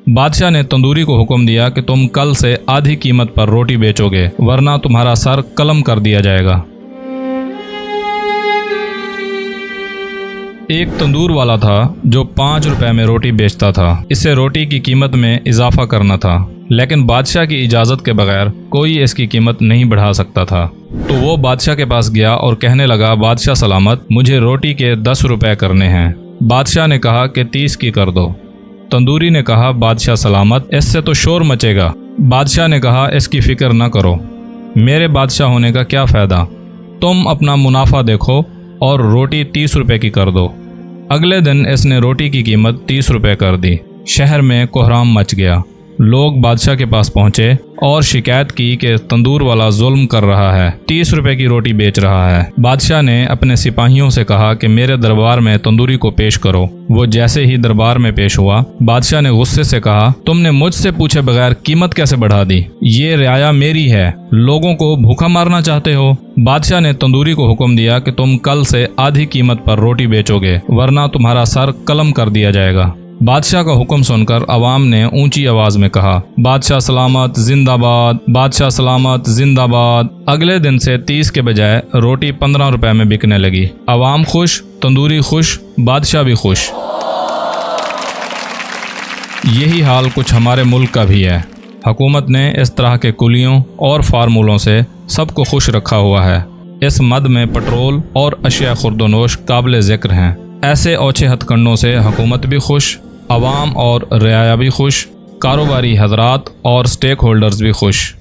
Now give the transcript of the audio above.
बादशाह ने तंदूरी को हुक्म दिया कि तुम कल से आधी कीमत पर रोटी बेचोगे, वरना तुम्हारा सर कलम कर दिया जाएगा। एक तंदूर वाला था जो 5 रुपए में रोटी बेचता था। इसे रोटी की कीमत में इजाफा करना था, लेकिन बादशाह की इजाज़त के बगैर कोई इसकी कीमत नहीं बढ़ा सकता था। तो वो बादशाह के पास गया और कहने लगा, बादशाह सलामत, मुझे रोटी के 10 रुपए करने हैं। बादशाह ने कहा कि 30 की कर दो। तंदूरी ने कहा, बादशाह सलामत, इससे तो शोर मचेगा। बादशाह ने कहा, इसकी फ़िक्र न करो, मेरे बादशाह होने का क्या फ़ायदा, तुम अपना मुनाफा देखो और रोटी 30 रुपए की कर दो। अगले दिन इसने रोटी की कीमत 30 रुपए कर दी। शहर में कोहराम मच गया। लोग बादशाह के पास पहुंचे और शिकायत की कि तंदूर वाला जुल्म कर रहा है, 30 रुपए की रोटी बेच रहा है। बादशाह ने अपने सिपाहियों से कहा कि मेरे दरबार में तंदूरी को पेश करो। वो जैसे ही दरबार में पेश हुआ, बादशाह ने गुस्से से कहा, तुमने मुझसे पूछे बगैर कीमत कैसे बढ़ा दी? ये रियाया मेरी है, लोगों को भूखा मारना चाहते हो? बादशाह ने तंदूरी को हुक्म दिया कि तुम कल से आधी कीमत पर रोटी बेचोगे, वरना तुम्हारा सर कलम कर दिया जाएगा। बादशाह का हुक्म सुनकर अवाम ने ऊंची आवाज में कहा, बादशाह सलामत जिंदाबाद, बादशाह सलामत जिंदाबाद। अगले दिन से 30 के बजाय रोटी 15 रुपए में बिकने लगी। अवाम खुश, तंदूरी खुश, बादशाह भी खुश। यही हाल कुछ हमारे मुल्क का भी है। हुकूमत ने इस तरह के कुलियों और फार्मूलों से सबको खुश रखा हुआ है। इस मद में पेट्रोल और अशिया खुर्दोनोश काबिल ज़िक्र हैं। ऐसे ओछे हथकंडों से हुकूमत भी खुश, अवाम और रियाया भी खुश, कारोबारी हजरात और स्टेक होल्डर्स भी खुश।